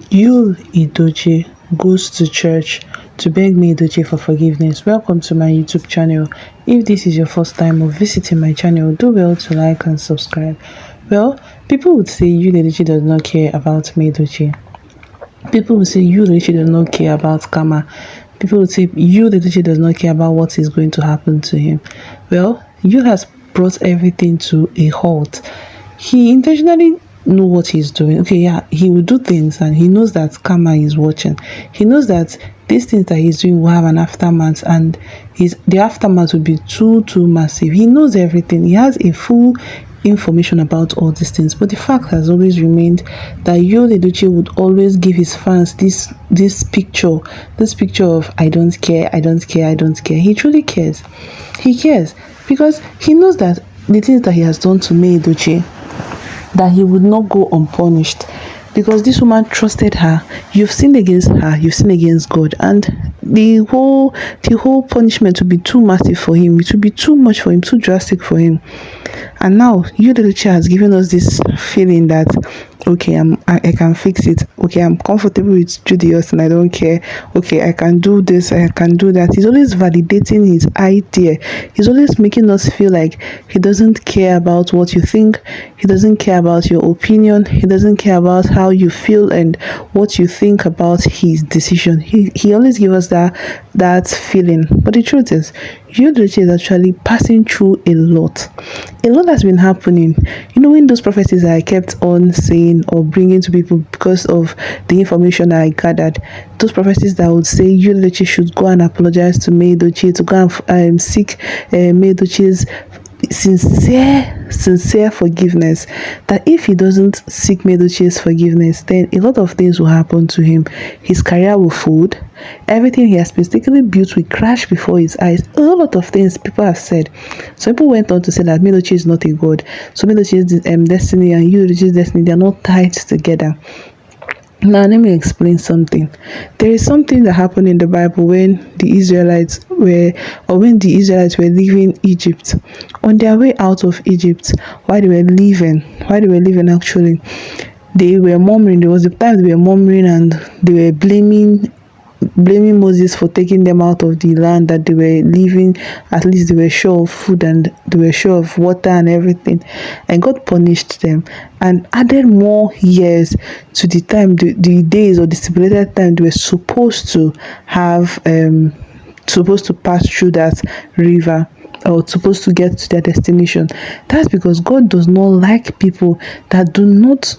Yul Edochie goes to church to beg me Edochie for forgiveness. Welcome to my YouTube channel. If this is your first time of visiting my channel, do well to like and subscribe. Well, people would say Yul Edochie does not care about me Edochie. People would say Yul Edochie does not care about karma. People would say Yul Edochie does not care about what is going to happen to him. Well, Yul has brought everything to a halt. He intentionally know what he's doing. Okay, yeah, he will do things and he knows that karma is watching. He knows that these things that he's doing will have an aftermath, and the aftermath will be too massive. He knows everything. He has a full information about all these things, but the fact has always remained that Yul Edochie would always give his fans this picture of I don't care, I don't care, I don't care. He truly cares. He cares because he knows that the things that he has done to me Edochie, that he would not go unpunished, because this woman trusted her. You've sinned against her, you've sinned against God, and the whole punishment would be too massive for him. It would be too much for him, too drastic for him. And now Yul Edochie has given us this feeling that okay, I can fix it. Okay, I'm comfortable with Judaism and I don't care. Okay, I can do this, I can do that. He's always validating his idea. He's always making us feel like he doesn't care about what you think. He doesn't care about your opinion. He doesn't care about how you feel and what you think about his decision. He always gives us that feeling. But the truth is, Yul Edochie is actually passing through a lot. A lot has been happening. You know, when those prophecies I kept on saying or bringing to people because of the information I gathered, those prophecies that would say Yul Edochie should go and apologize to May Edochie, to go and seek May Edochie's sincere forgiveness, that if he doesn't seek May Edochie's forgiveness, then a lot of things will happen to him. His career will fold. Everything he has mistakenly built will crash before his eyes. A lot of things people have said. Some people went on to say that May Edochie is not a god. So May Edochie's destiny and Yul Edochie's destiny, they are not tied together. Now let me explain something. There is something that happened in the Bible when the Israelites were leaving Egypt. On their way out of Egypt, while they were leaving actually, they were murmuring. There was a time they were murmuring and they were blaming Moses for taking them out of the land that they were leaving. At least they were sure of food and they were sure of water and everything, and God punished them and added more years to the time, the days or the stipulated time they were supposed to have supposed to pass through that river, or supposed to get to their destination. That's because God does not like people that do not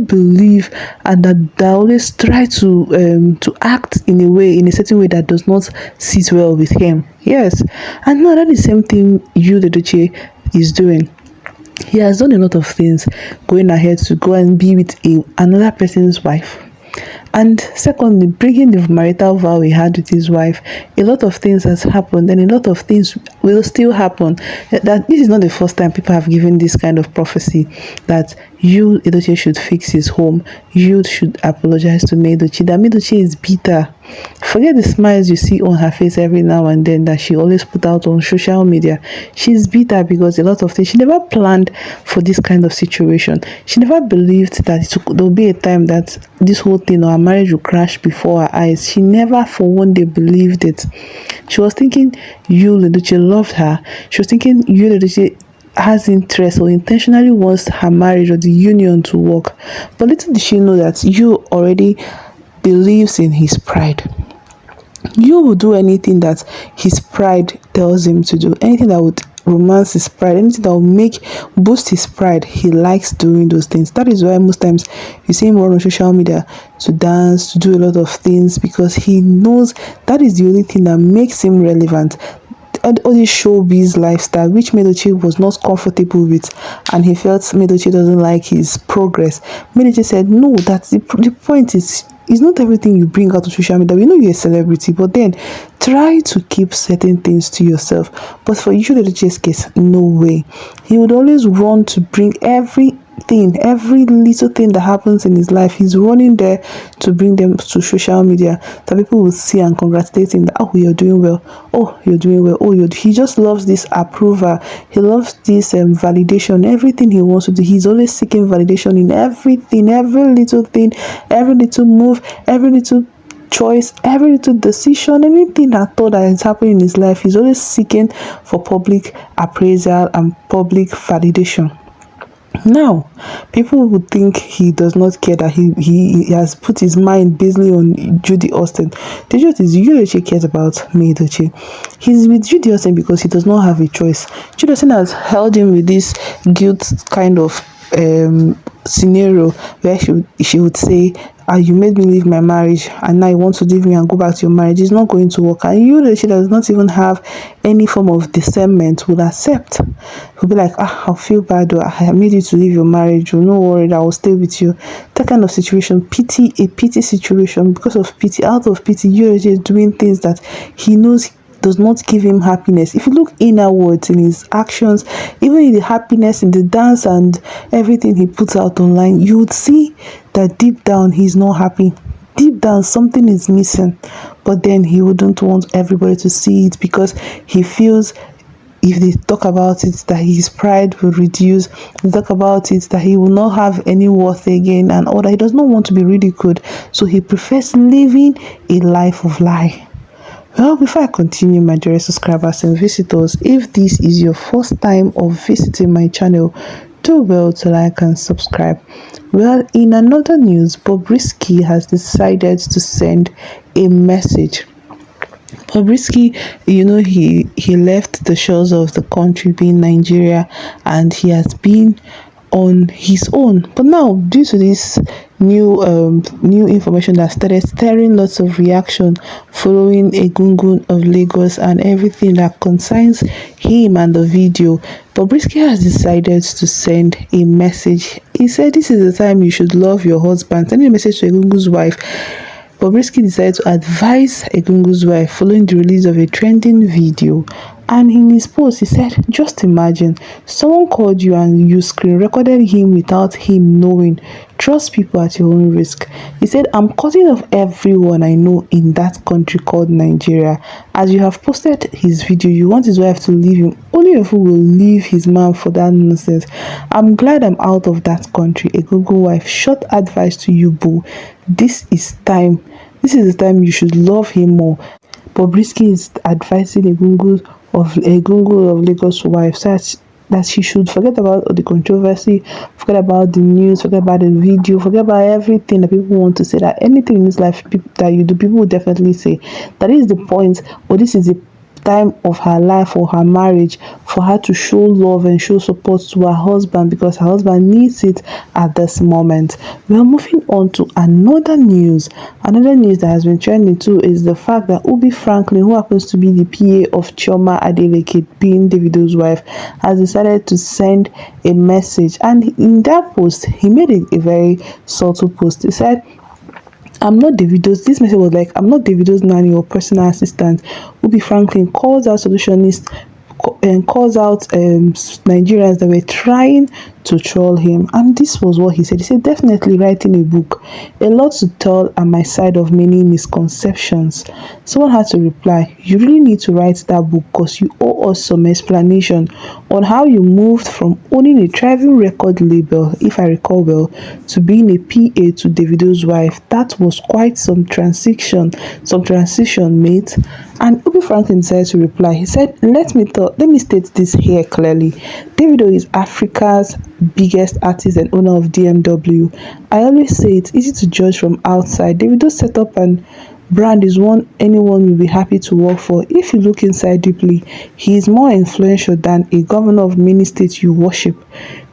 believe and that always try to act in a certain way that does not sit well with him. Yes, and now that is the same thing Yul Edochie is doing. He has done a lot of things, going ahead to go and be with another person's wife. And secondly, breaking the marital vow he had with his wife. A lot of things has happened, and a lot of things will still happen. That this is not the first time people have given this kind of prophecy that Yul Edochie should fix his home. Yul should apologize to May Edochie. That May Edochie is bitter. Forget the smiles you see on her face every now and then that she always put out on social media. She's bitter because a lot of things, she never planned for this kind of situation. She never believed that there will be a time that this whole thing or her marriage will crash before her eyes. She never for one day believed it. She was thinking Yul Edochie loved her. She was thinking Yul Edochie has interest or intentionally wants her marriage or the union to work. But little did she know that you already believes in his pride. You will do anything that his pride tells him to do, anything that would romance his pride, anything that will boost his pride. He likes doing those things. That is why most times you see him run on social media to dance, to do a lot of things, because he knows that is the only thing that makes him relevant. All this showbiz lifestyle, which May Edochie was not comfortable with, and he felt May Edochie doesn't like his progress. May Edochie said, no, that's the point is, it's not everything you bring out of social media. We know you're a celebrity, but then try to keep certain things to yourself. But for Yul Edochie's case, no way. He would always run to bring every every little thing that happens in his life, he's running there to bring them to social media, that people will see and congratulate him that, oh, you're doing well, oh, you're doing well, oh, he just loves this approval, he loves this validation. Everything he wants to do, he's always seeking validation in everything, every little thing, every little move, every little choice, every little decision, anything at all that is happening in his life, he's always seeking for public appraisal and public validation. Now, people would think he does not care, that he has put his mind basically on Judy Austin. The truth is, Yul Edochie cares about May Edochie. He's with Judy Austin because he does not have a choice. Judy Austin has held him with this guilt kind of scenario where she would say, you made me leave my marriage and now you want to leave me and go back to your marriage. It's not going to work. And you, she does not even have any form of discernment, will accept. Will be like, I'll feel bad, or I made you to leave your marriage, or no worry, I will stay with you. That kind of situation, a pity situation. Because of pity, out of pity, you is doing things that he knows does not give him happiness. If you look inwards in his actions, even in the happiness, in the dance and everything he puts out online, you would see that deep down he's not happy. Deep down something is missing, but then he wouldn't want everybody to see it because he feels if they talk about it that his pride will reduce. They talk about it that he will not have any worth again and all that. He does not want to be ridiculed, so he prefers living a life of lie. Well, before I continue, my dear subscribers and visitors, if this is your first time of visiting my channel, do well to like and subscribe. Well, in another news, Bobrisky has decided to send a message. Bobrisky, he left the shores of the country, being Nigeria, and he has been on his own. But now, due to this new information that started stirring lots of reaction following Egungun of Lagos and everything that concerns him and the video, Bobrisky has decided to send a message. He said, this is the time you should love your husband. Sending a message to Egungun's wife. Bobrisky decided to advise Egungun's wife following the release of a trending video. And in his post, he said, just imagine, someone called you and you screen recorded him without him knowing. Trust people at your own risk. He said, I'm cutting off everyone I know in that country called Nigeria. As you have posted his video, you want his wife to leave him. Only a fool will leave his man for that nonsense. I'm glad I'm out of that country. A Google wife, short advice to you, boo. This is the time you should love him more. Bobrisky is advising Egungun of Lagos wife such that she should forget about the controversy, forget about the news, forget about the video, forget about everything that people want to say. That anything in this life that you do, people will definitely say that is the point, or this is the time of her life or her marriage for her to show love and show support to her husband, because her husband needs it at this moment. We are moving on to another news. Another news that has been trending too is the fact that Ubi Franklin, who happens to be the PA of Chioma Adeleke, being Davido's wife, has decided to send a message. And in that post, he made a very subtle post. He said, I'm not Davido's. This message was like, I'm not Davido's nanny or personal assistant. Ubi Franklin calls out solutionists and calls out Nigerians that were trying to troll him. And this was what he said. He said, definitely writing a book. A lot to tell and my side of many misconceptions. Someone had to reply, you really need to write that book because you owe us some explanation on how you moved from owning a thriving record label, if I recall well, to being a PA to Davido's wife. That was quite some transition, mate. And Ubi Franklin decided to reply. He said, let me state this here clearly. Davido is Africa's biggest artist and owner of DMW. I always say it's easy to judge from outside. Davido's setup and brand is one anyone will be happy to work for. If you look inside deeply, he is more influential than a governor of many states you worship.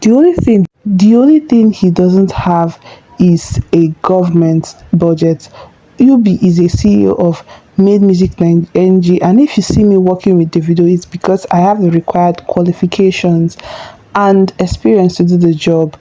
The only thing he doesn't have is a government budget. Ubi is a CEO of Made Music NG, and if you see me working with Davido, it's because I have the required qualifications and experience to do the job.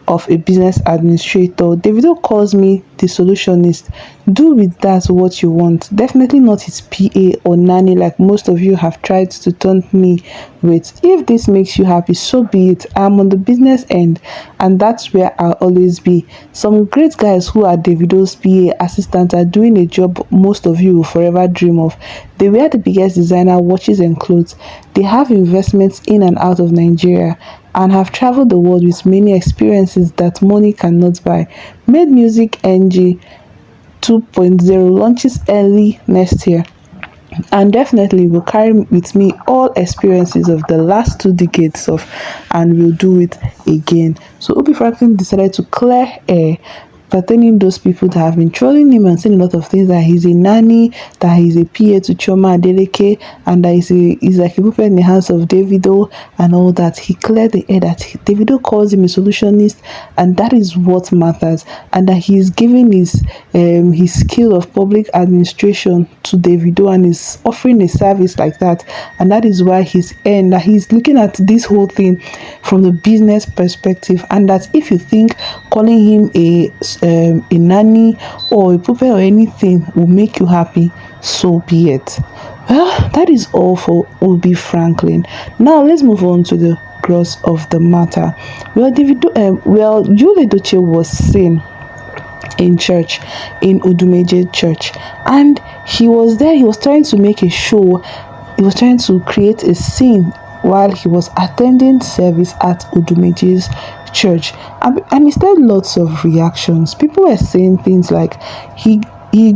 of a business administrator. Davido calls me the solutionist. Do with that what you want. Definitely not his PA or nanny like most of you have tried to taunt me with. If this makes you happy, so be it. I'm on the business end, and that's where I'll always be. Some great guys who are Davido's PA assistants are doing a job most of you will forever dream of. They wear the biggest designer watches and clothes. They have investments in and out of Nigeria and have traveled the world with many experiences that money cannot buy. Made Music NG 2.0 launches early next year and definitely will carry with me all experiences of the last 2 decades of and will do it again. So Ubi Franklin decided to clear air pertaining those people that have been trolling him and saying a lot of things, that he's a nanny, that he's a PA to Choma Adeleke, and that he's like a puppet in the hands of Davido and all that. He cleared the air that Davido calls him a solutionist, and that is what matters, and that he's giving his skill of public administration to Davido and is offering a service like that, and that is why that he's looking at this whole thing from the business perspective, and that if you think calling him a nanny or a puppet or anything will make you happy, so be it. Well, that is all for Ubi Franklin. Now let's move on to the cross of the matter. Well, Yul Edochie was seen in church, in Udumeje church, and he was there. He was trying to make a show. He was trying to create a scene while he was attending service at Udumeje's church, and he started lots of reactions. People were saying things like he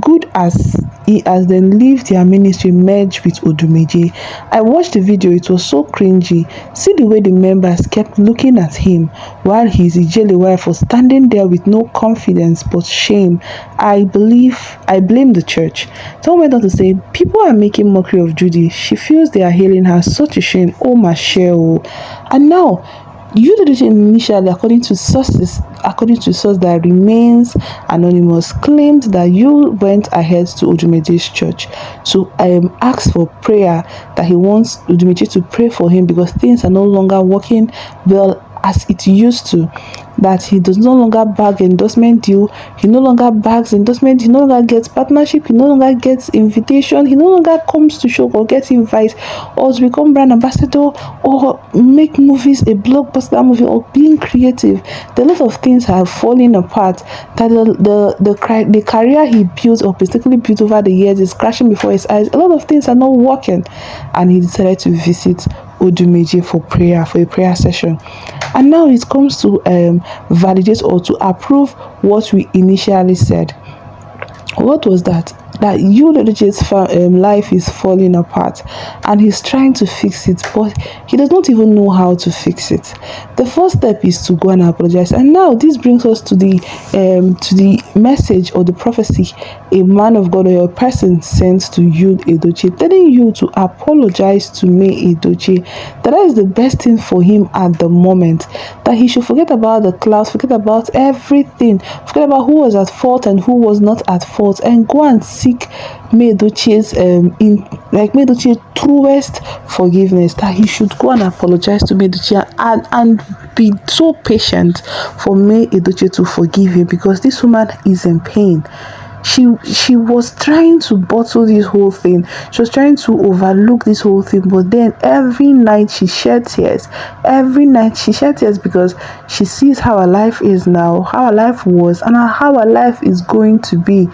good as he has then leave their ministry merged with Odumeje. I watched the video, it was so cringy. See the way the members kept looking at him while his Ijele wife was standing there with no confidence but shame. I blame the church. Someone went on to say, people are making mockery of Judy. She feels they are hailing her. Such a shame. Oh my shell. And now Yul Edochie initially, according to source that remains anonymous, claimed that Yul went ahead to Odumeje's church to ask for prayer, that he wants Odumeje to pray for him because things are no longer working well as it used to, that he does no longer bag endorsement deal, he no longer bags endorsement, he no longer gets partnership, he no longer gets invitation, he no longer comes to show or gets invite or to become brand ambassador or make movies, a blockbuster movie, or being creative. A lot of things have fallen apart, that the career he built or basically built over the years is crashing before his eyes. A lot of things are not working, and he decided to visit Odumeje for a prayer session. And now it comes to validate or to approve what we initially said. What was that? That Yul Edochie's life is falling apart and he's trying to fix it, but he does not even know how to fix it. The first step is to go and apologize. And now this brings us to the message or the prophecy a man of God or a person sent to Yul Edochie, telling you to apologize to May Edochie. That is the best thing for him at the moment. That he should forget about the clouds, forget about everything, forget about who was at fault and who was not at fault, and go and seek May Edochie's May Edochie's truest forgiveness. That he should go and apologize to May Edochie and be so patient for May Edochie to forgive him, because this woman is in pain. She was trying to bottle this whole thing. She was trying to overlook this whole thing, but then every night she shed tears. Every night she shed tears because she sees how her life is now, how her life was, and how her life is going to be.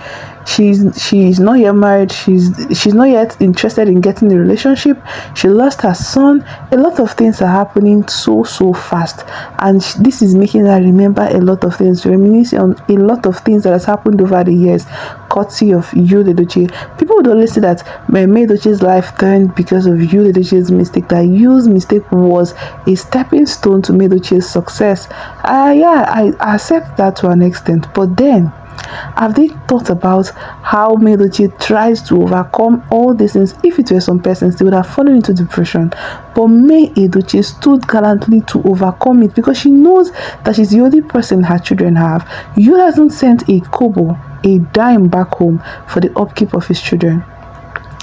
She's not yet married. She's not yet interested in getting a relationship. She lost her son. A lot of things are happening so fast, and this is making her remember a lot of things, reminiscing on a lot of things that has happened over the years, courtesy of Yul Edochie. People would always say that May Edochie's life turned because of Yul Edochie's mistake, that Yul's mistake was a stepping stone to May Edochie's success. I accept that to an extent, but then have they thought about how May Edochie tries to overcome all these things? If it were some persons, they would have fallen into depression. But May Edochie stood gallantly to overcome it because she knows that she's the only person her children have. You hasn't sent a kobo, a dime back home for the upkeep of his children.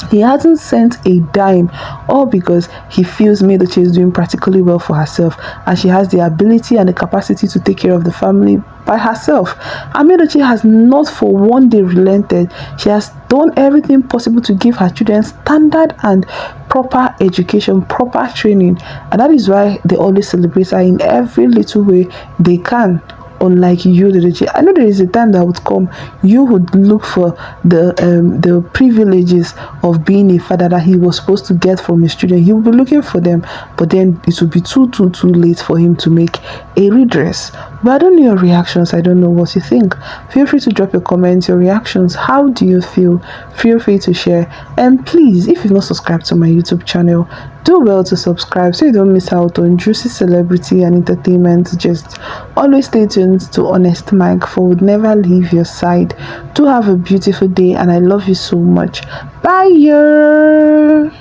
He hasn't sent a dime, all because he feels Edochie is doing practically well for herself and she has the ability and the capacity to take care of the family by herself. And Edochie has not for one day relented. She has done everything possible to give her children standard and proper education, proper training, and that is why they always celebrate her in every little way they can. Unlike you, I know there is a time that would come, you would look for the privileges of being a father that he was supposed to get from his children. He will be looking for them, but then it will be too late for him to make a redress. But I don't know your reactions. I don't know what you think. Feel free to drop your comments, your reactions. How do you feel? Feel free to share. And please, if you've not subscribed to my YouTube channel, do well to subscribe so you don't miss out on juicy celebrity and entertainment. Just always stay tuned to Honest Mike, for would never leave your side. Do have a beautiful day and I love you so much. Bye.